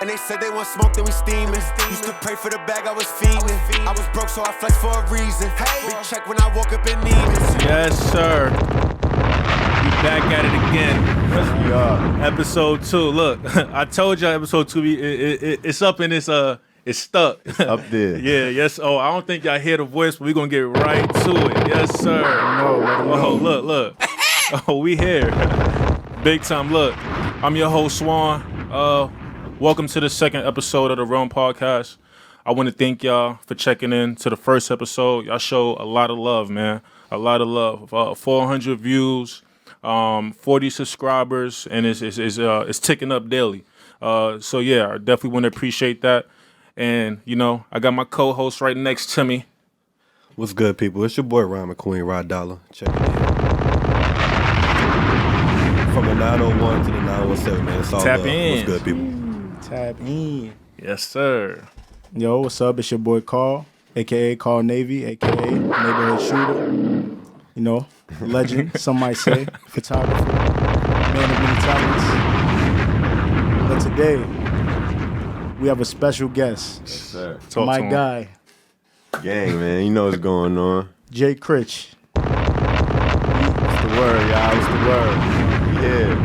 And they said they want smoke, then we steaming. Used to pray for the bag, I was fiending. I was broke, so I flexed for a reason. Big check when I woke up in Neiman's. Yes, sir. We back at it again. Yes, we are. Episode 2. Look, I told y'all episode 2, it's up and it's stuck. It's up there. Yeah, yes. Oh, I don't think y'all hear the voice, but we're going to get right to it. Yes, sir. Oh, look. Oh, we here. Big time. Look, I'm your host, Swan. Welcome to the second episode of the Realm Podcast. I want to thank y'all for checking in to the first episode. Y'all show a lot of love, man. A lot of love. 400 views, 40 subscribers, and it's ticking up daily. So yeah, I definitely want to appreciate that. And you know, I got my co-host right next to me. What's good, people? It's your boy Mcqueen, Rod Dollar. Check it out. From the 901 to the 917, man. It's all Tap love. in. What's good, people? Tap in. Yes, sir. Yo, what's up? It's your boy Carl, a.k.a. Carl Navy, a.k.a. Neighborhood Shooter. You know, legend, some might say. Photographer, man of many talents. But today, we have a special guest. Yes, sir. Talk My to him. guy, Gang, man. You know what's going on. Jay Critch. What's the word, y'all? What's the word? Yeah.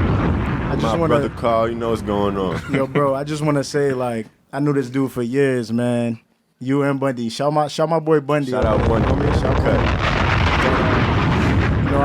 I just My want brother to, Carl, you know what's going on. yo, bro, I just want to say, like, I knew this dude for years, man. You and Bundy. Shout my boy Bundy. Shout out Bundy, man. Shout Okay. Bundy. You know,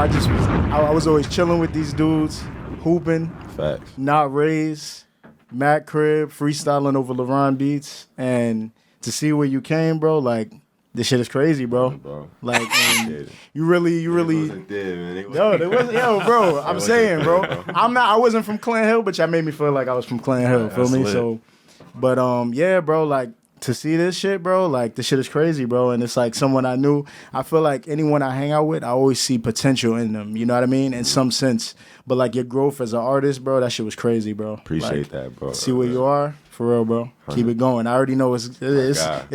I was always chilling with these dudes, hooping, Facts. not raised, Matt Crib, freestyling over LaRon beats, and to see where you came, bro, like, this shit is crazy, bro. Bro. Like, and Yeah. you really, They wasn't there, man. there wasn't, bro. I'm wasn't saying, there, bro. bro. I wasn't from Clan Hill, but y'all made me feel like I was from Clan Hill. Feel That's me? lit. So, but yeah, bro. Like to see this shit, bro. Like this shit is crazy, bro. And it's like someone I knew. I feel like anyone I hang out with, I always see potential in them. You know what I mean? In some sense. But like your growth as an artist, bro, that shit was crazy, bro. Appreciate Like, that, bro. See where you are, for real, bro. Keep it going. I already know it's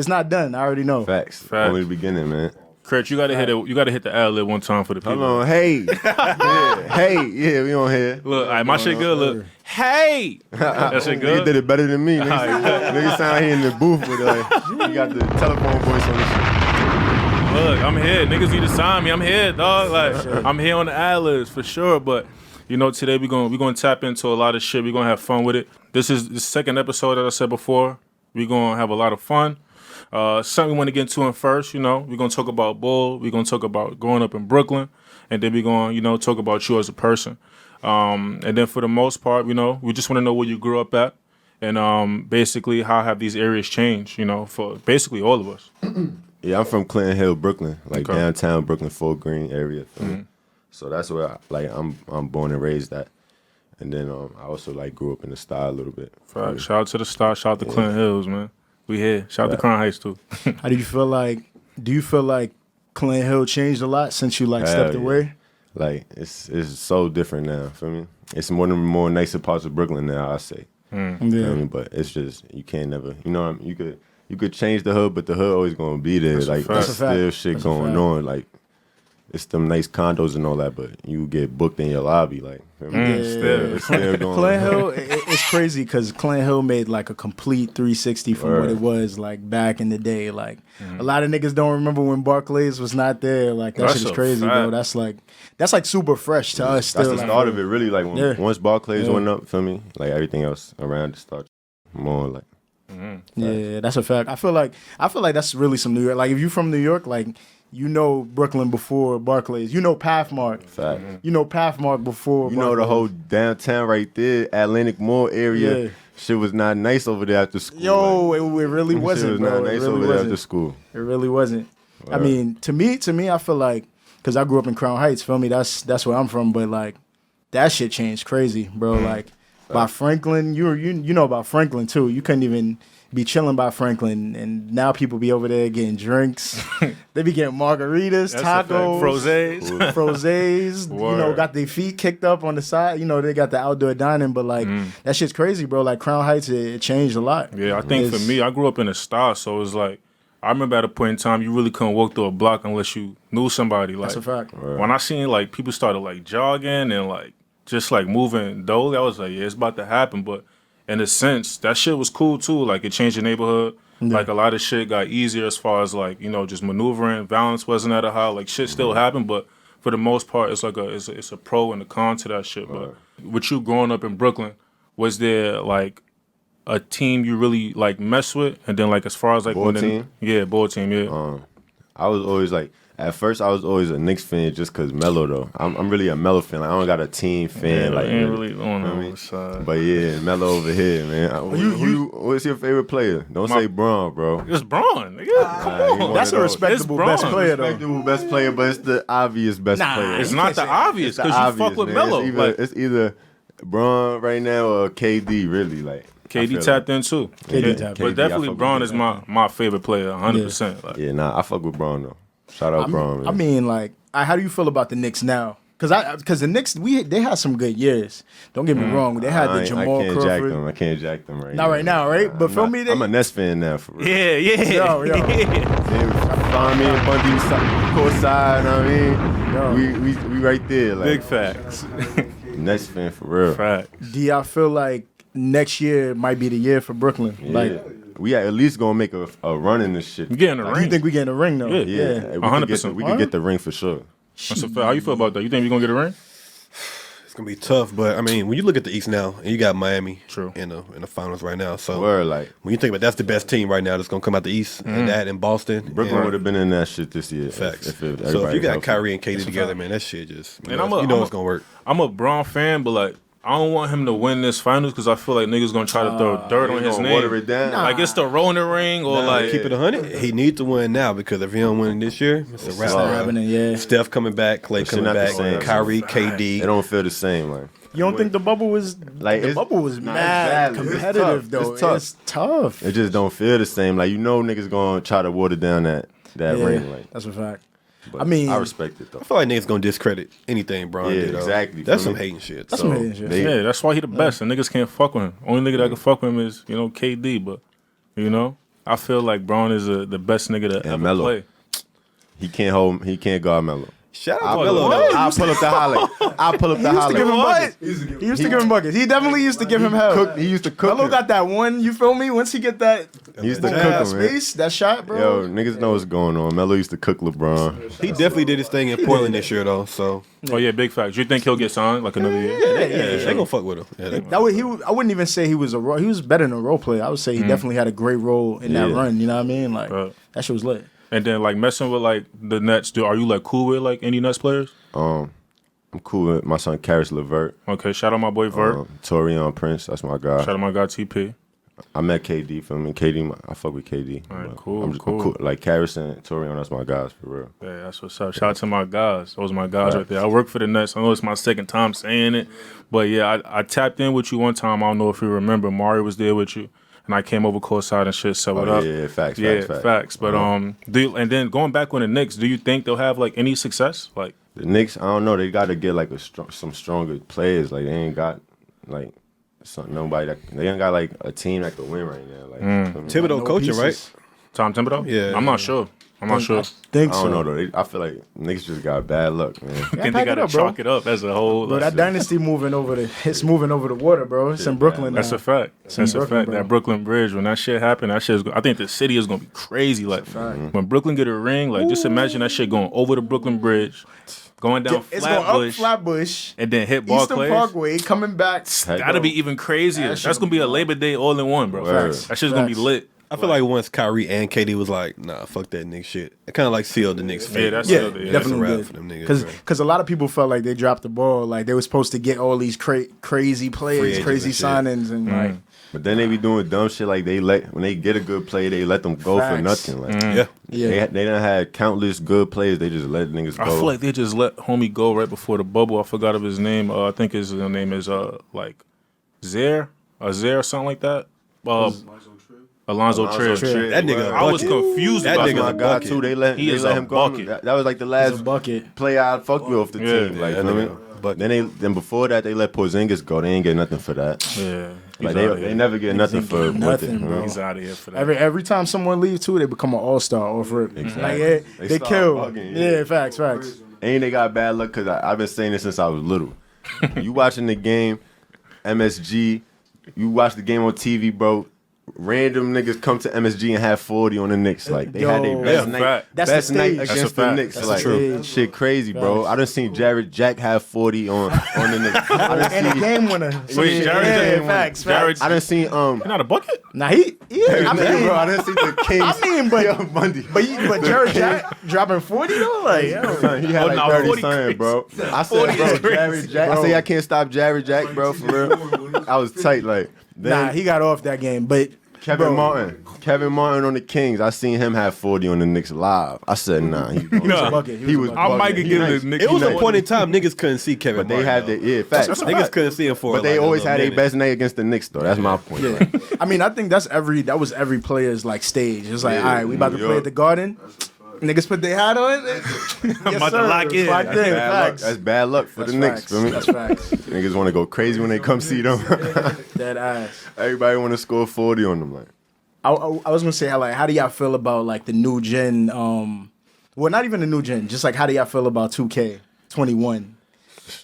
not done. I already know. Facts. Facts. Only the beginning, man. Critch, you gotta hit it. You gotta hit the ad-lib one time for the people. Hold on. Hey. Yeah. Hey. Yeah, we on here. Look, all right, my shit good. Look, hey, that shit Nigga did good. it better than me. Nigga sound here in the booth with you got the telephone voice on this shit. Look, I'm here. Niggas need to sign me. I'm here, dog. Like I'm here on the ad-libs for sure. But you know, today we're gonna tap into a lot of shit. We're gonna have fun with it. This is the second episode, as I said before. We're gonna have a lot of fun. Something we want to get into in first, you know, we're going to talk about Bull. We're going to talk about growing up in Brooklyn. And then we're going to, you know, talk about you as a person. And then for the most part, you know, we just want to know where you grew up at. And basically how have these areas changed, you know, for basically all of us. Yeah, I'm from Clinton Hill, Brooklyn, like Okay. downtown Brooklyn, Fort Greene area. So that's where I'm born and raised at. And then I also like grew up in the style a little bit. Right. Shout out to the star. Shout out to Clinton Hills, man. We here. Shout out to Crown Heights, too. How do you feel like? Do you feel like Clan Hill changed a lot since you like stepped yeah. away? Like it's so different now. Feel me? It's one of the more nicer parts of Brooklyn now. I say. Yeah. Feel me? But it's just you can't never. You know, what I mean? You could change the hood, but the hood always gonna be there. That's a Like fact. there's That's a fact. still shit That's a going fact. on. Like it's them nice condos and all that, but you get booked in your lobby. Like feel me? Still. It's still going. Clan Hill, it's crazy because Clan Hill made like a complete 360 from what Word. it was like back in the day. Like a lot of niggas don't remember when Barclays was not there. Like that That's shit is a crazy, bro. fact. That's like super fresh to us. Still, That's the like, start of it, really. Like Yeah. once Barclays Yeah. went up, feel me? Like everything else around it started more like. Yeah, that's a fact. I feel like that's really some New York. Like if you from New York, like you know Brooklyn before Barclays. You know Pathmark. Fact. You know Pathmark before. You know the Barclays. whole downtown right there, Atlantic Mall area. Yeah. Shit was not nice over there after school. Yo, like, it really shit wasn't, was bro. not It nice really over there wasn't. after school. It really wasn't. I Word. mean, to me, I feel like because I grew up in Crown Heights. Feel me? That's where I'm from. But like, that shit changed crazy, bro. Like by Franklin, you know about Franklin too. You couldn't even be chilling by Franklin, and now people be over there getting drinks. They be getting margaritas, tacos, Frosés. frosés. You know, Word. got their feet kicked up on the side. You know, they got the outdoor dining, but like that shit's crazy, bro. Like Crown Heights, it changed a lot. Yeah, I think for It's- me, I grew up in a star, so it's like I remember at a point in time you really couldn't walk through a block unless you knew somebody. Like That's a fact. when I seen like people started like jogging and like just like moving dolly, I was like, yeah, it's about to happen. But in a sense, that shit was cool too. Like it changed the neighborhood. Yeah. Like a lot of shit got easier as far as like, you know, just maneuvering. Violence wasn't at a high. Like shit still happened, but for the most part, it's like it's a pro and a con to that shit. But with you growing up in Brooklyn, was there like a team you really like mess with? And then like as far as like Bull team? Yeah, Bull team, yeah. I was always like, at first I was always a Knicks fan just cause Melo though. I'm really a Melo fan. Like, I don't got a team fan. Yeah, like ain't really on the side. But yeah, Melo over here, man. What's your favorite player? Don't say Braun, bro. It's Braun, nigga. Come on. That's a respectable It's best Braun. player, though. Respectable best player, but it's the obvious best player. It's not the obvious It's the because you obvious, fuck with man. Melo. It's either Braun right now or KD, really. Like KD tapped in too. KD tapped in. But definitely Braun is my favorite player, 100%. Like, Yeah, nah, I fuck with Braun though. Shout out Braun, man. I mean, like, how do you feel about the Knicks now? Because the Knicks, they had some good years. Don't get me wrong. They had the Jamal Crawford. I can't jack them right now. Not right now, right? But feel me, I'm a Nets fan now, for real. yeah. Yo. Find me and Bundy courtside, you know what I mean? We right there. Like, Big facts. Nets fan, for real. Facts. Do y'all feel like next year might be the year for Brooklyn? Yeah. Like, we at least gonna make a run in this shit. You getting a ring. you think we getting a ring, though? Yeah. Yeah, 100%. We could get the ring for sure. That's a fact. How you feel about that? You think we gonna get a ring? It's gonna be tough, but I mean, when you look at the East now, and you got Miami True. in the finals right now, so Word, like when you think about that's the best team right now that's gonna come out the East, and that in Boston, Brooklyn and- would have been in that shit this year. facts. If So if everybody you got healthy. Kyrie and KD together, man, that shit just And I'm it's gonna work. I'm a Braun fan, but like I don't want him to win this finals because I feel like niggas gonna try to throw dirt on They his gonna name. water it down. Like it's the Rona ring or like Keep it 100. He needs to win now because if he don't win this year, it's a wrap. It's not bro. happening, yeah. Steph coming back, Clay That shit coming not the back, same. Kyrie, It KD. don't feel the same. Like You don't think the bubble was Like, the it's- bubble was nah, mad exactly. It's competitive tough. though? It's tough. It's tough. it just don't feel the same. Like niggas gonna try to water down that Yeah, ring. Like, that's a fact. but I mean, I respect it though. I feel like niggas gonna discredit anything Bron Yeah, did. though. exactly. That's Feel some me? hating shit. That's So, some hating shit. yeah, that's why he the best. And niggas can't fuck with him. Only nigga that can fuck with him is KD. But I feel like Braun is the best nigga to ever Melo. play. He can't guard Melo. Shout out I'll to Melo. pull up the highlight. I'll pull up the He used to give him highlight. buckets. He used to give him buckets. He definitely used to give him hell. He used to cook Melo him. got that one. You feel me? Once he get that He used to that cook him, man. space, that shot, bro. Yo, niggas know what's going on. Melo used to cook LeBron. He definitely did his thing in Portland this year though. So Oh yeah, big facts. You think he'll get signed like another year? they gonna fuck with him. Yeah, they- That I wouldn't even say he was a role. He was better than a role player. I would say he definitely had a great role in that Yeah. run. You know what I mean? Like Right. that shit was lit. And then like messing with like the Nets. Are you like cool with like any Nets players? I'm cool with my son Karis LeVert. Okay, shout out my boy Vert. Torian Prince, that's my guy. Shout out my guy TP. I met KD for me. KD, I fuck with KD. Alright, But cool, I'm cool. Like Karis and Torian, that's my guys for real. Yeah, that's what's up. Shout out to my guys. Those are my guys right there. I work for the Nets. I know it's my second time saying it, but yeah, I tapped in with you one time. I don't know if you remember. Mario was there with you, and I came over courtside and shit. So what up? Yeah, facts. But and then going back on the Knicks, do you think they'll have like any success? Like, The Knicks, I don't know. They got to get like some stronger players. Like they ain't got like nobody that they ain't got like a team that could win right now. Like Thibodeau coaching, right? Tom Thibodeau? Yeah. I'm not sure. I'm not sure. Think I so. don't know though. I feel like Knicks just got bad luck, man. I think pack they it got to up, bro. chalk it up as a whole. Bro, that dynasty moving over the water, bro. It's in Brooklyn now. That's a fact. That's a Brooklyn, fact. bro. That Brooklyn Bridge, when that shit happened, I think the city is gonna be crazy. Like when Brooklyn get a ring, like just imagine that shit going over the Brooklyn Bridge, going down It's going up Flatbush, Flatbush, and then hit Eastern Barclays. Parkway, coming back. That'll be even crazier. That shit That's gonna be a Labor Day all in one, bro. Word. That shit's gonna be Facts. lit. I feel like once Kyrie and KD was like, nah, fuck that Knicks shit. It kind of like sealed the Knicks' fate. Yeah, that's Yeah, still- yeah, That's a definitely wrap did. for them niggas. bro. Because a lot of people felt like they dropped the ball. Like they were supposed to get all these crazy Free players, agents crazy and shit. signings, and like But then they be doing dumb shit like when they get a good play, they let them go Facts. for nothing. Like Yeah. yeah. they done had countless good players. They just let niggas go. I feel like they just let homie go right before the bubble. I forgot of his name. I think his name is like Zaire or something like that. Alonzo Tripp. Tripp. That nigga, I was bucket. confused That about nigga's my a that. guy bucket. too. They let He is let a him go. bucket. That was like the It's last a bucket. player I fucked with off the Yeah, team. Like that you know what I nigga mean? a bucket. Then before that they let Porzingis go. They ain't get nothing for that. Yeah, Like he's outta they here. never get nothing ain't for getting nothing, with it, bro. He's out of here for that. Every time someone leaves too, they become an all-star off rip. Exactly. Like yeah, They they start kill. bugging, Yeah, yeah. facts. And they got bad luck because I've been saying this since I was little. You watching the game, MSG, you watch the game on TV, bro. Random niggas come to MSG and have 40 on the Knicks. Like they had their best night, That's best the night stage. against the Knicks. That's like true. shit, crazy, bro. I done seen Jared Jack have 40 on the Knicks. I done And a seen, game winner. Wait, Jared facts. Jared, I done seen not a bucket? Nah, he I mean, bro. I done seen the Kings. I mean, but Yo, Bundy. but Jared Jack dropping 40 though, like yo. Son, he had like no, 30 40 something, crazy. bro. I said, bro, Jared Jack. I say I can't stop Jared Jack, bro. For real, I was tight. Like then Nah, he got off that game, but Kevin Martin on the Kings. I seen him have 40 on the Knicks live. I said, nah, he was Nah. bucket. He was. I might bugging. get He give nice. the Knicks. It was a nice. point in time niggas couldn't see Kevin But they Martin, had though. the facts. Niggas couldn't see him for But they like, always a had their minute. best night against the Knicks, though. That's my point. yeah. Like, I mean, I think that was every player's like stage. It's like, Yeah, all right, we about to New play York. at the Garden. Niggas put their hat on. I'm about to lock in. Locked in. bad luck. Facts. That's bad luck for That's the Knicks. facts. Feel me? That's facts. Niggas want to go crazy when they come see them. That ass. Everybody want to score 40 on them. Like, I was gonna say how do y'all feel about like the new gen? Well, not even the new gen. Just like how do y'all feel about 2K21?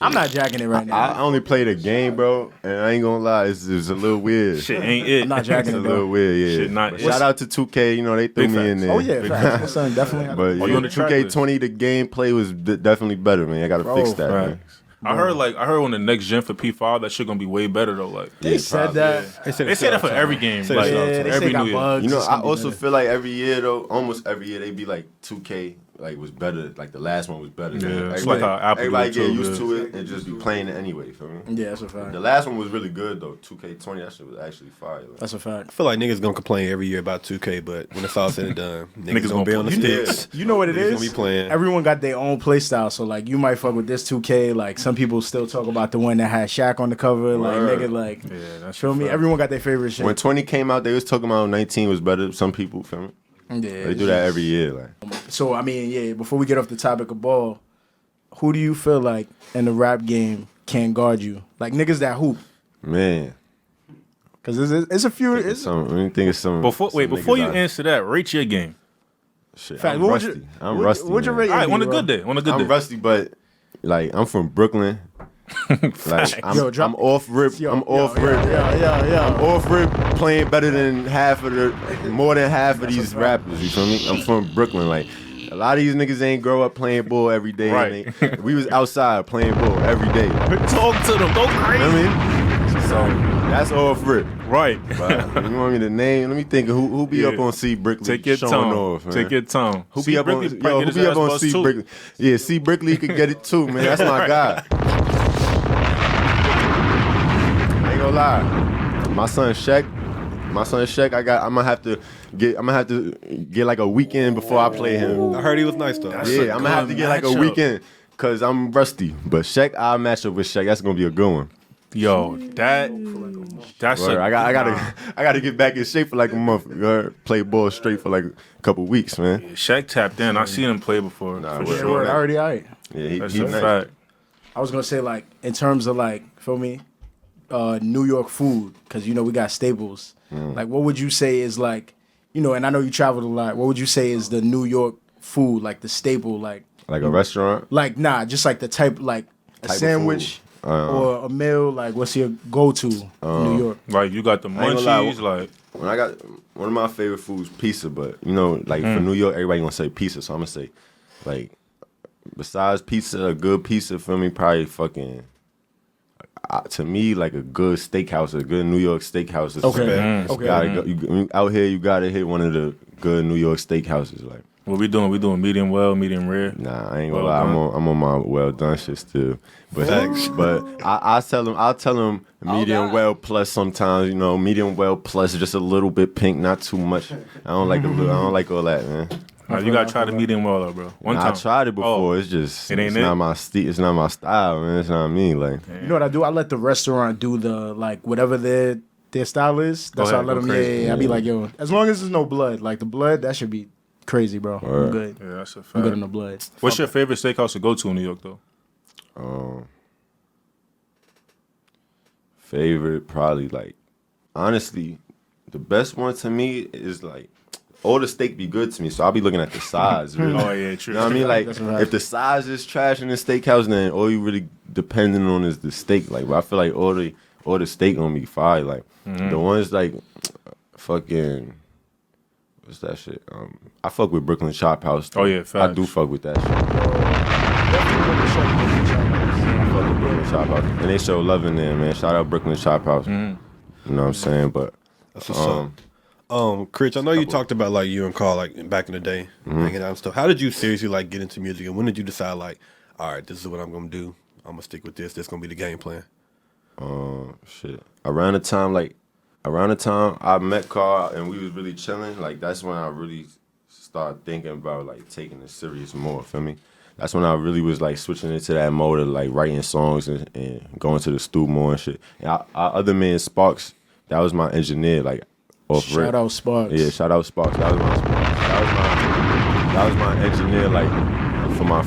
I'm not jacking it right now. I only played a game, bro, and I ain't gonna lie, it's a little weird. Shit ain't it. I'm not jacking It's a it little though. weird, yeah. Shit not- But shout out to 2K, you know, they threw Big me in facts. there. Oh yeah, facts. My son definitely. But you yeah, on the track 2K20, the gameplay was definitely better, man. I gotta Bro, fix that, man. Facts. I heard on the next gen for P5 that shit gonna be way better though. Like They said that. they say that for every game. Say Like, that Yeah, they every say got new year. bugs. You know, It's I gonna be also better. feel like every year though, almost every year they be like 2K like was better, like the last one was better. Yeah, it's everybody, like how Apple everybody do get too, used yeah. to it and just be playing it anyway. Feel me? Yeah, that's a fact. The last one was really good though. 2K20, that shit was actually fire. Like. That's a fact. I feel like niggas gonna complain every year about 2K, but when it's all said and done, niggas gonna be on the play. sticks. You know what it Niggas is? gonna be playing. Everyone got their own play style. So like you might fuck with this 2K. Like some people still talk about the one that had Shaq on the cover. Like Word. nigga, like Yeah, that's feel me. fact. Everyone got their favorite shit. When 20 came out, they was talking about 19 was better. Some people, feel me? Yeah, They do that every year. Like, So I mean, yeah. Before we get off the topic of ball, who do you feel like in the rap game can guard you? Like niggas that hoop. man, Cause it's a few. it's It's some. I think it's some. Before some before niggas you out- answer that, rate your game. shit, fact. I'm What would rusty. you? I'm what- rusty. What'd you man. rate? All right, your on a bro? good day. On a good I'm day. rusty, but like I'm from Brooklyn. Like I'm, Yo, drop- I'm off rip. Yo, I'm off rip. Yeah. Off rip playing better than more than half of these rappers. You feel me? I'm from Brooklyn. Like a lot of these niggas ain't grow up playing ball every day. Right. and we was outside playing ball every day. You know Talk to them. Go what crazy. I mean? So that's off rip. Right. But you want me to name? Let me think. of Who be up Yeah. on C Brickley? Take your showing time. off, man. Take your time. Who be up on? Brickley Yo, probably who get be his up ass on bust C too. Brickley? Yeah, C Brickley could get it too, man. That's my guy. I ain't gonna lie. My son Shaq. I'm gonna have to get like a weekend before I play him. I heard he was nice though. Yeah, I'm gonna have to get like a matchup. weekend because I'm rusty. But Shaq, I'll match up with Shaq. That's gonna be a good one. Yo, that's Word. a, I gotta get back in shape for like a month. You heard? Play ball straight for like a couple weeks, man. Shaq tapped in. I seen him play before. Nah, for word. sure. Word, already alright. Yeah, That's he a nice. fact. I was gonna say like in terms of like feel me, New York food because you know we got staples. Like what would you say is like and I know you traveled a lot. What would you say is the New York food like the staple like Like a restaurant. nah just like the type like a Type of sandwich food. or a meal like what's your go to New York? Like you got the I ain't gonna lie. munchies. Like When I got one of my favorite foods, pizza. But like for New York, everybody gonna say pizza, so I'm gonna say like besides pizza, a good pizza for me probably fucking. To me, like a good steakhouse, a good New York steakhouse. Is Okay. respect. Okay. You gotta go, out here, you gotta hit one of the good New York steakhouses. Like, what we doing? We doing medium well, medium rare. nah, I ain't gonna Well lie, done. I'm on my well done shit still. But I'll tell them medium well plus sometimes. Medium well plus just a little bit pink, not too much. I don't like all that, man. You gotta try the medium well though, bro. One time I tried it before. Oh, It's just it ain't it's it? not my it's not my style, man. It's not me. Like You know what I do? I let the restaurant do the like whatever their style is. That's how I ahead, let go them. crazy. I be like, yo, as long as there's no blood, like the blood, that should be crazy, bro. I'm Word. good. yeah, that's a I'm good fact. in the blood. What's your favorite steakhouse to go to in New York though? favorite, probably like honestly, the best one to me is like all the steak be good to me, so I'll be looking at the size. Really. Oh yeah, true. You know what I mean? Like, That's right. if the size is trash in the steakhouse, then all you really depending on is the steak. Like, but I feel like all or the state gonna be fire. Like the ones like fucking what's that shit? I fuck with Brooklyn Chop House. Too. Oh yeah, facts. I do fuck with that shit. I fuck with Brooklyn Chop House, and they show love in there, man. Shout out Brooklyn Chop House. You know what I'm saying? But That's what's up. Critch, I know you talked about like you and Carl like back in the day, hanging out and stuff. How did you seriously like get into music, and when did you decide like, all right, this is what I'm gonna do. I'm gonna stick with this. This gonna be the game plan. Shit. Around the time I met Carl and we was really chilling, like that's when I really started thinking about like taking it serious more. Feel me? That's when I really was like switching into that mode of like writing songs and going to the studio more and shit. And our other man Sparks, that was my engineer, like off rip. Shout out Sparks. Yeah, shout out Sparks. That was my engineer, like for my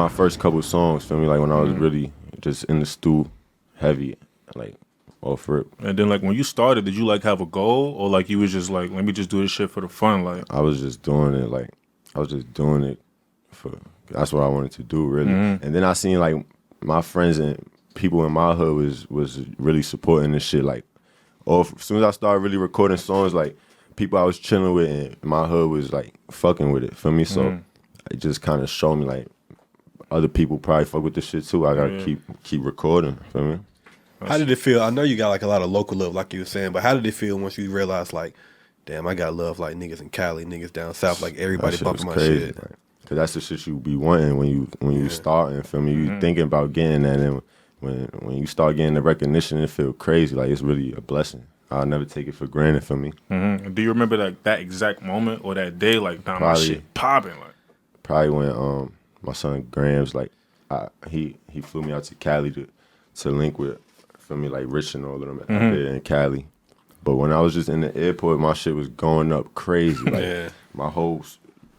first couple songs. Feel me? Like when I was really just in the stew, heavy, like off rip. And then like when you started, did you like have a goal, or like you was just like, let me just do this shit for the fun? Like I was just doing it, like I was just doing it for. That's what I wanted to do, really. And then I seen like my friends and people in my hood was really supporting this shit. Like, as soon as I started really recording songs, like people I was chilling with in my hood was like fucking with it for me. So it just kind of showed me like other people probably fuck with this shit too. I gotta keep recording. Feel me? How did it feel? I know you got like a lot of local love, like you were saying, but how did it feel once you realized like, damn, I got love like niggas in Cali, niggas down south, like everybody bumping my shit. Like, cause that's the shit you be wanting when you starting. Feel me? You thinking about getting that, and when you start getting the recognition, it feel crazy. Like it's really a blessing. I'll never take it for granted for me. Do you remember that exact moment or that day? Like, damn, my shit popping. Like, probably when my son Grams, like he flew me out to Cali to link with, feel me, like Rich and all of them out there in Cali. But when I was just in the airport, my shit was going up crazy. Like my whole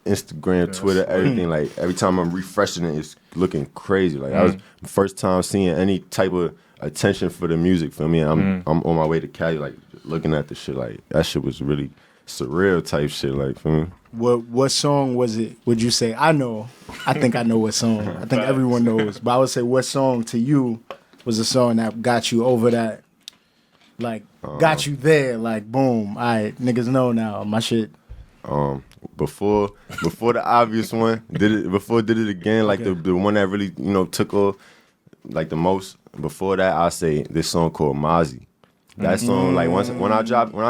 Instagram, Twitter, everything. Like every time I'm refreshing it, it's looking crazy. Like I was the first time seeing any type of attention for the music for me. And I'm on my way to Cali, like looking at the shit. Like that shit was really surreal type shit. Like for me. What song was it? Would you say? I think I know what song. I think everyone knows. But I would say, what song to you was a song that got you over that? Like got you there? Like boom! All right, niggas know now my shit. Before the obvious one, did it again, like the one that really, took off like the most. Before that, I say this song called Mozzie. That song, like when I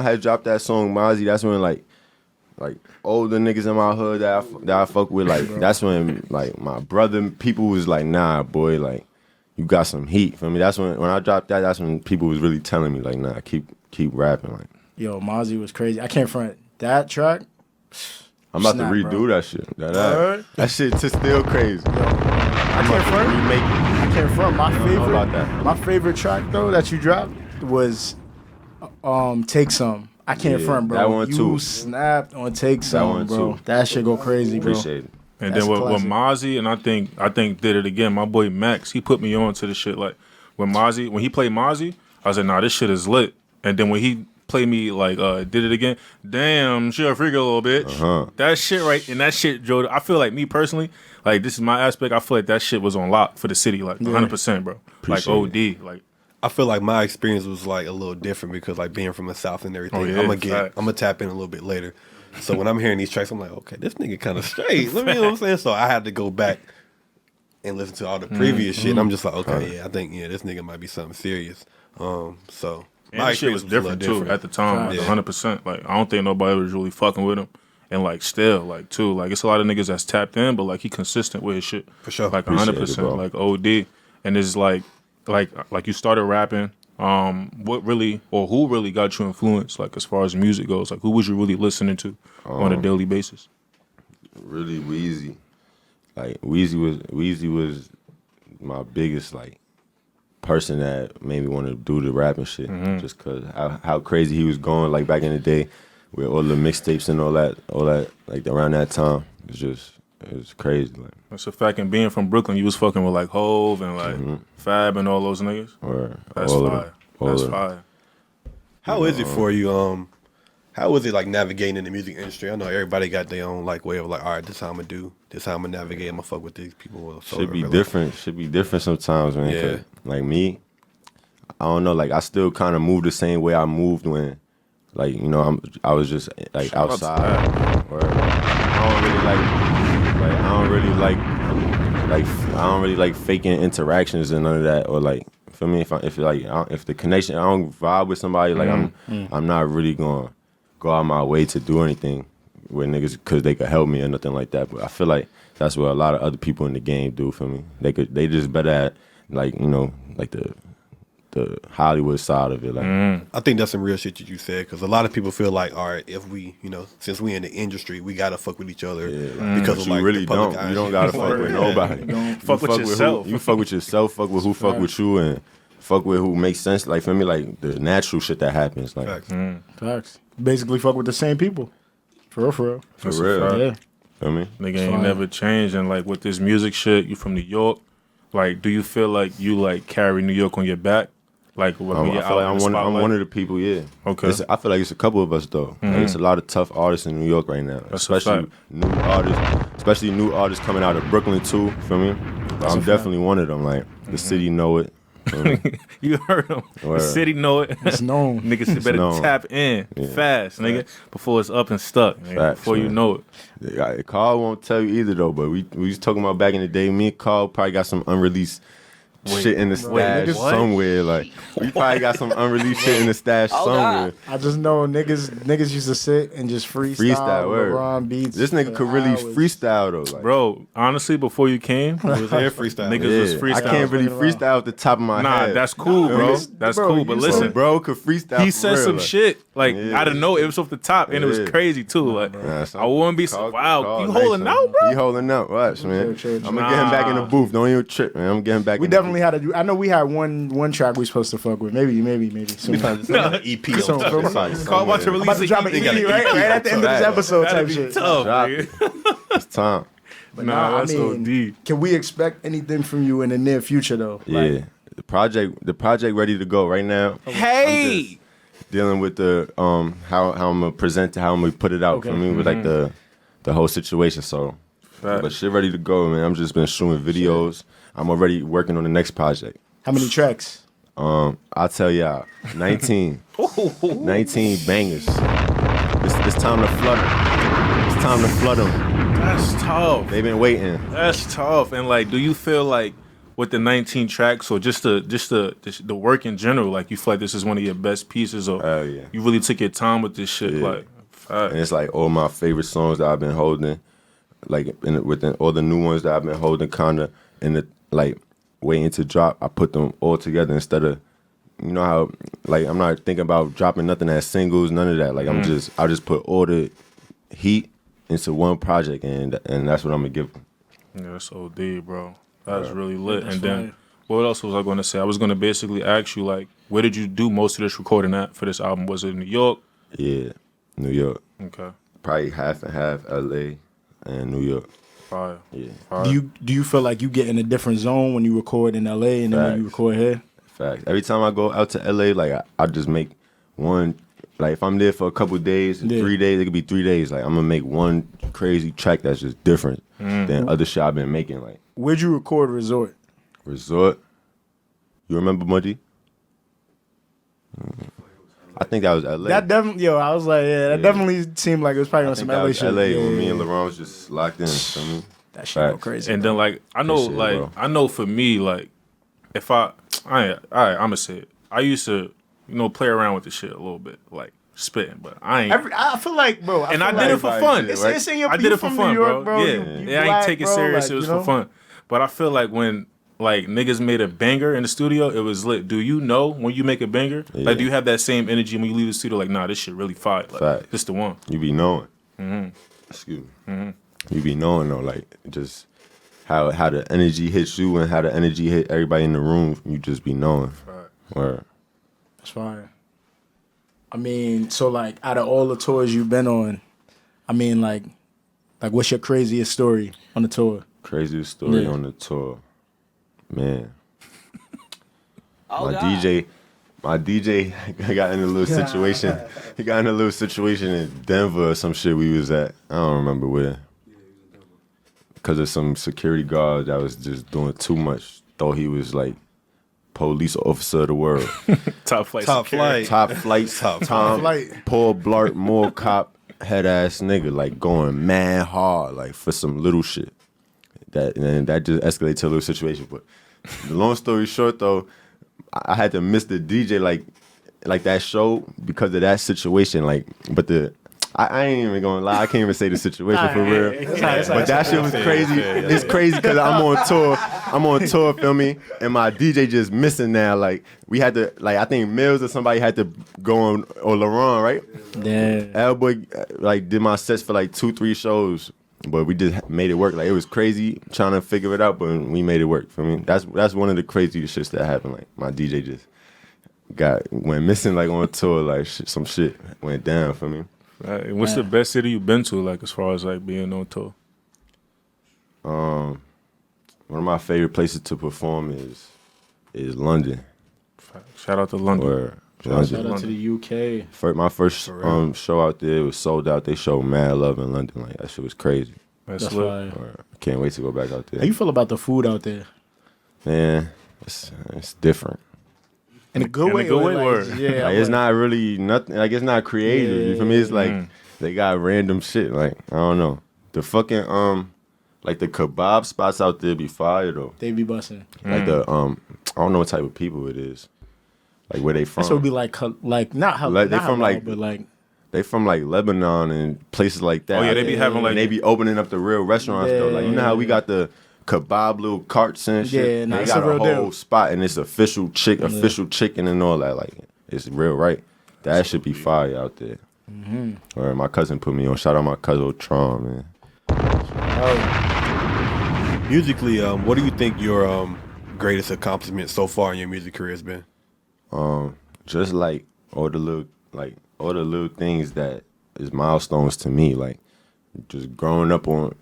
had dropped that song Mozzie, that's when like older niggas in my hood that I fuck with, like that's when like my brother people was like, nah boy, like you got some heat for me. That's when I dropped that, that's when people was really telling me like, nah, keep rapping. Like yo, Mozzie was crazy. I can't front that track. I'm about to redo that shit. That shit just still crazy. Yo, I can't front. Remake it. I can't front. About that. My favorite track though that you dropped was Take Some. I can't front, bro. That one too. You snapped on Take Some, bro. Too. That shit go crazy, bro. Appreciate it. and That's then with classic. Mozzie, and I think did it again. My boy Max, he put me on to the shit. Like when he played Mozzie, I was like, nah, this shit is lit. And then when he played me like did it again, damn, she a freak a little bitch. That shit right, and that shit, Joe. I feel like me personally, like this is my aspect. I feel like that shit was on lock for the city, like 100%, bro. Appreciate like OD, like. I feel like my experience was like a little different because like being from the South and everything, Oh, yeah, I'm gonna tap in a little bit later. So when I'm hearing these tracks, I'm like, okay, this nigga kind of straight. Let me, you know what I'm saying? So I had to go back and listen to all the previous shit. And I'm just like, okay, I think this nigga might be something serious. So And my the shit experience was different too at the time, like Yeah. 100%. Like I don't think nobody was really fucking with him, and like still, like too, like it's a lot of niggas that's tapped in, but like he consistent with his shit For sure. like Appreciate it, 100%, bro. like OD, and it's like you started rapping. What really or who really got you influenced? Like as far as music goes, like who was you really listening to on a daily basis? Really Weezy. Like Weezy was my biggest like person that made me want to do the rapping shit. Just cause how crazy he was going like back in the day with all the mixtapes and all that like around that time. It was crazy. Like That's a fact. And being from Brooklyn, you was fucking with like Hove and like Fab and all those niggas. or That's all of fire. them. All That's of them. fire. How is it for you? How was it like navigating in the music industry? I know everybody got their own like way of like, all right, this how I'm gonna do, this how I'm gonna navigate. I'm gonna fuck with these people. Should be different. Should be different sometimes, man. 'cause, Yeah. like me, I don't know, like I still kind of move the same way I moved when, like, you know, I was just like Shout out to outside. Or I don't really like faking interactions and none of that. Or like, for me, if the connection, I don't vibe with somebody, like I'm not really gonna go out my way to do anything with niggas because they could help me or nothing like that. But I feel like that's what a lot of other people in the game do for me. They just better at, like, you know, like the Hollywood side of it. Like, I think that's some real shit that you said, because a lot of people feel like, all right, if we, you know, since we in the industry, we gotta fuck with each other because of you like really the public don't. eye. You don't gotta fuck with nobody. Fuck with yourself. You fuck with yourself. Fuck with who fuck with you, and fuck with who makes sense. Like, for me, like the natural shit that happens. Like, Facts. Facts. Basically, fuck with the same people. For real. for real. Yeah. Feel me? Nigga ain't Fine. never changed. And like with this music shit, you from New York. Like, do you feel like you like carry New York on your back? Like when I you're feel like out in the I'm spotlight? one of the people. Yeah. Okay. I feel like it's a couple of us though. Like, it's a lot of tough artists in New York right now, That's a especially fact. new artists coming out of Brooklyn too. Feel me? I'm definitely one of them. Like, the city know it. Feel me? You heard him. Word. The city know it. It's known. Niggas better known. tap in fast, nigga, before it's up and stuck. Nigga, Facts, before you man. know it. Yeah, Carl won't tell you either though. But we was talking about back in the day. Me and Carl probably got some unreleased shit in the stash niggas- what? somewhere. Like, we probably got some unreleased shit in the stash somewhere. I just know niggas used to sit and just freestyle Word. LeBron beats. This nigga for could really hours. freestyle though. Like, Bro, honestly, before you came, It was air freestyle. niggas was yeah, freestyle. I can't really Fucking around. freestyle off the top of my Nah, head. that's cool, bro. That's bro, cool. But you listen, said- bro could freestyle. he for said real, some like. shit like Yeah. I don't know. It was off the top, and it Yeah. was crazy too. Like Nah, I wouldn't be Carl- wow. Carl You nice, holding man. out, bro? He holding out. Watch, man. Chill. I'm gonna get him back in the Nah. booth. Don't even trip, man. I'm getting back. We in the definitely had to do. I know we had one track we supposed to fuck with. Maybe. Soon. EP So, on bro, top. booth. Carl about to I'm about to release drop an EP right at the end of this episode That'd type be shit. tough, Drop nigga. It's time. But Nah, I that's mean, OD. can we expect anything from you in the near future though? Yeah, the project ready to go right now. Hey, Dealing with the how I'm gonna present, how I'm gonna put it out for me with like the whole situation. So, but shit ready to go, man. I'm just been shooting videos. I'm already working on the next project. How many tracks? I'll tell y'all, 19 bangers. It's time to flood them. It's time to flood them. that's tough. They've been waiting. That's tough. And like, do you feel like with the 19 tracks or just the work in general, like you feel like this is one of your best pieces, or Hell yeah. you really took your time with this shit? Yeah. Like, And it's like all my favorite songs that I've been holding, like within all the new ones that I've been holding, kind of in the like waiting to drop. I put them all together instead of, you know how, like, I'm not thinking about dropping nothing as singles, none of that. Like, I just put all the heat into one project, and that's what I'm gonna give them. yeah, that's OD, bro. That's really lit. And then, what else was I going to say? I was going to basically ask you, like, where did you do most of this recording at for this album? Was it in New York? Yeah, New York, Okay, probably half and half, LA and New York. fire. Yeah, Fire. Do you feel like you get in a different zone when you record in LA and then when you Facts. record here? facts. Every time I go out to LA, like I just make one. Like, if I'm there for a couple days, Yeah. 3 days, it could be 3 days. Like, I'm gonna make one crazy track that's just different than other shit I've been making. Like, Where'd you record Resort? Resort. You remember Muddy? I think that was LA. That definitely, I was like, that definitely seemed like it was probably I on think some that LA was shit. LA Yeah, when me yeah, and yeah. LeBron was just locked in. Feel me? That shit go Facts. crazy. And then, like, I know, Appreciate it, like, bro. I know for me, like, if all right, I'm gonna say it. I used to, play around with the shit a little bit, like spitting, but I ain't. I feel like, bro. And I feel did it like for everybody fun. did, It's in your. I did you it for from fun, New York, bro. Yeah, You I black, ain't take it bro, serious. like, It was you know? for fun. But I feel like when like niggas made a banger in the studio, it was lit. Do you know when you make a banger? Yeah. Like, do you have that same energy when you leave the studio? Like, nah, this shit really fire. Like, Facts. this the one. You be knowing. Excuse me. You be knowing though, like, just how the energy hits you and how the energy hit everybody in the room. You just be knowing. Word. That's fine. I mean, so like, out of all the tours you've been on, I mean, like what's your craziest story on the tour? Craziest story Yeah. on the tour, man. Oh, my God. DJ got in a little situation. He got in a little situation in Denver or some shit we was at. I don't remember where. Because of some security guard that was just doing too much. Thought he was like police officer of the world. Top flight. Top flight. Top flights, Tom, flight. Paul Blart, more cop, head ass nigga, like going mad hard, like for some little shit. And that just escalated to a little situation. But the long story short, though, I had to miss the DJ like that show because of that situation. Like, but I ain't even gonna lie. I can't even say the situation for real. But that shit was crazy. It's crazy because I'm on tour. Feel me? And my DJ just missing now. Like we had to, like I think Mills or somebody had to go on, or LaRon, right? Yeah. Elboy like did my sets for like 2-3 shows, but we just made it work. Like it was crazy trying to figure it out, but we made it work. For me, that's one of the craziest shits that happened. Like my DJ just went missing like on tour. Like some shit went down for me. Right. What's the best city you've been to, like as far as like being on tour? One of my favorite places to perform is London. Shout out to London. London. Shout out to the UK. My first show out there was sold out. They showed mad love in London. Like that shit was crazy. That's That's lit. fire. I can't wait to go back out there. How you feel about the food out there? Man, it's different. In a good way. word. Yeah. Like, it's not really nothing. Like it's not creative. You feel me? It's like they got random shit. Like I don't know. The fucking like the kebab spots out there be fire though. They be busting. Like the I don't know what type of people it is. Like where they from? That's what be like not how Like, they not from, halal, like- but like They from like Lebanon and places like that. Oh yeah, they be having like and they be opening up the real restaurants though. Like you know how we got the kebab little carts and shit. Yeah, nah, they it's got a a real whole deal. spot and it's official chicken and all that. Like it's real right. That should be fire out there. Or my cousin put me on. Shout out my cousin Tron, man. Musically, what do you think your greatest accomplishment so far in your music career has been? Just like all the little things that is milestones to me. Like just growing up on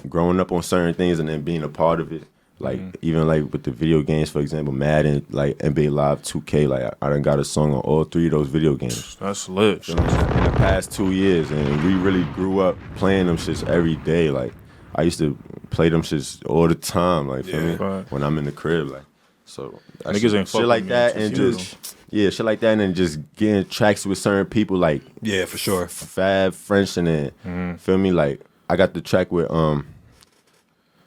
certain things and then being a part of it. Like even like with the video games, for example, Madden, like NBA Live 2K, like I done got a song on all 3 of those video games that's lit. in the past 2 years, and we really grew up playing them shits every day. Like I used to play them shits all the time, like feel me? Right. When I'm in the crib, like so. that Niggas shit, ain't fuck shit like with me that, since and you just shit like that, and then just getting tracks with certain people like Yeah, for sure. Fab, French, and then feel me? Like I got the track with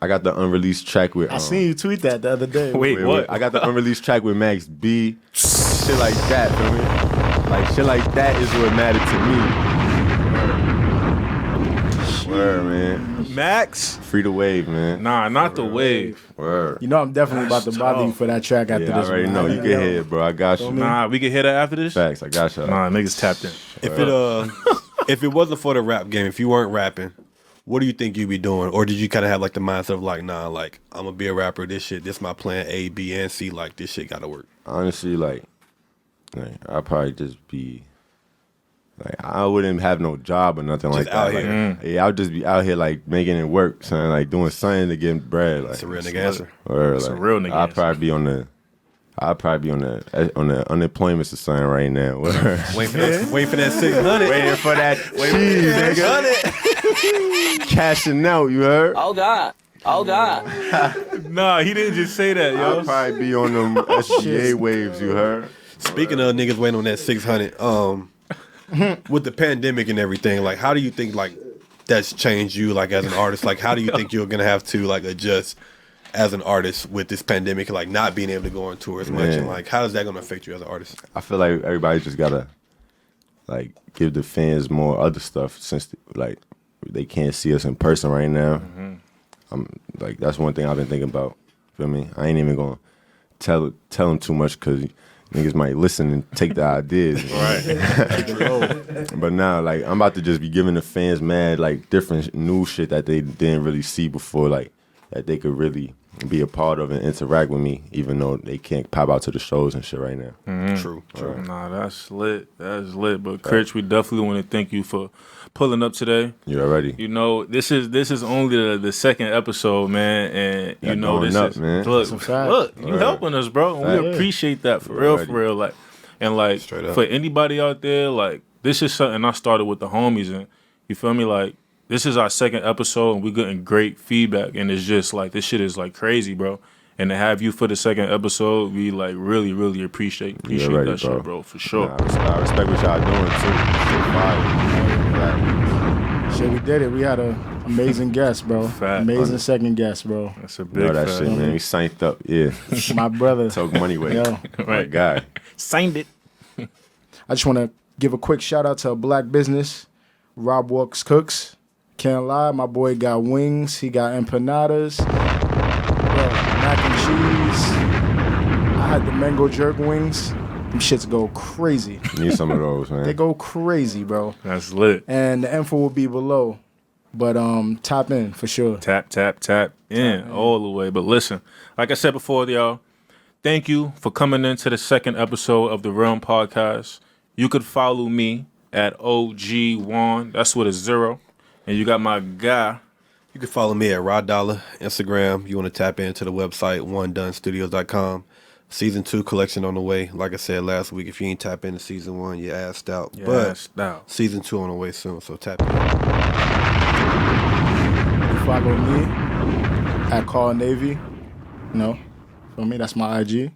I got the unreleased track with I seen you tweet that the other day. Wait, what? I got the unreleased track with Max B. Shit like that, feel me? Like shit like that is what mattered to me. Word, man. Max? Free the wave, man. Nah, not the wave. Word. You know I'm definitely about to bother you for that track after Yeah, I this already one. know. You can hear it, bro. I got you. Nah, we can hear that after this? Facts, I got you. Nah, niggas tapped in. If it wasn't for the rap game, if you weren't rapping, what do you think you'd be doing? Or did you kind of have like the mindset of like, nah, like I'm gonna be a rapper. This my plan A, B, and C. Like this shit gotta work. Honestly, like I'd probably just be like I wouldn't have no job or nothing like out that. here. Like, yeah, I would just be out here like making it work, son. Like doing something to get bread. Like That's a real nigga answer. Or, It's a like, real nigga I'd answer. probably be on the unemployment sign right now. Wait for that 600. Waiting for that cheese, nigga. Cashing out, you heard? Oh God. Oh God. Nah, he didn't just say that, yo. I'll probably be on them SGA waves, you heard? Speaking of niggas waiting on that 600, with the pandemic and everything, like how do you think like that's changed you like as an artist? Like how do you think you're gonna have to like adjust as an artist with this pandemic, like not being able to go on tour as much, and like how is that gonna affect you as an artist? I feel like everybody just gotta like give the fans more other stuff since like they can't see us in person right now. I'm like that's one thing I've been thinking about. Feel me? I ain't even gonna tell them too much because niggas might listen and take the ideas. Right. But now, like I'm about to just be giving the fans mad like different new shit that they didn't really see before, like that they could really be a part of and interact with me, even though they can't pop out to the shows and shit right now. True. Nah, that's lit. That's lit. But Critch, we definitely want to thank you for pulling up today. You already? You know, this is only the second episode, man, and you know going this up, is man. look, That's a fact. look, you helping us, bro. And we Fact. appreciate that for Already. real, like, and like Straight up. for anybody out there, like this is something I started with the homies, and you feel me, like this is our second episode, and we're getting great feedback, and it's just like this shit is like crazy, bro. And to have you for the second episode, we like really appreciate ready, that shit, bro, for sure. I respect what y'all doing too. Shit, we did it. We had an amazing guest, bro. Fact. Amazing second guest, bro. That's a big That fact. shit, man. We synced up. Yeah. My brother. Talk money way. Yo. My Right. guy. Signed it. I just want to give a quick shout out to a black business, Rob Walks Cooks. Can't lie, my boy got wings. He got empanadas. Bro, mac and cheese. I had the mango jerk wings. Them shits go crazy. Need some of those, man. They go crazy, bro. That's lit. And the info will be below. But tap in for sure. Tap in all the way. But listen, like I said before, y'all, thank you for coming into the second episode of the Realm Podcast. You could follow me at OG Juan. That's with a 0. And you got my guy. You can follow me at Rod Dollar, Instagram. You want to tap into the website, onedonestudios.com. Season 2 collection on the way. Like I said last week, if you ain't tap into Season 1, you're assed out. Season 2 on the way soon, so tap in. You follow me at Call Navy. No. Feel me? That's my IG.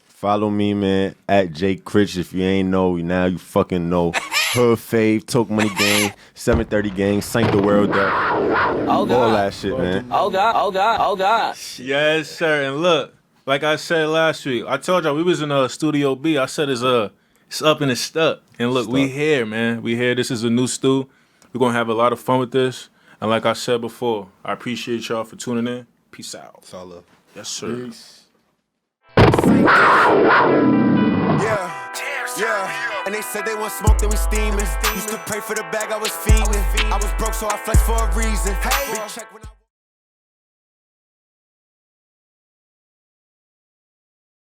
Follow me, man, at Jay Critch. If you ain't know, now you fucking know. Hood Fave, Toke Money Gang, 730 Gang, Sank the World Up. Oh, God. All that shit, man. Oh, God. Yes, sir. And look, like I said last week, I told y'all we was in Studio B. I said it's up and it's stuck. And look, we here, man. We here. This is a new stew. We're going to have a lot of fun with this. And like I said before, I appreciate y'all for tuning in. Peace out. It's all love. Yes, sir. Peace. Yeah. And they said they want smoke, then we steaming. Used to pray for the bag, I was fiending. I was broke, so I flexed for a reason. Hey, big check when I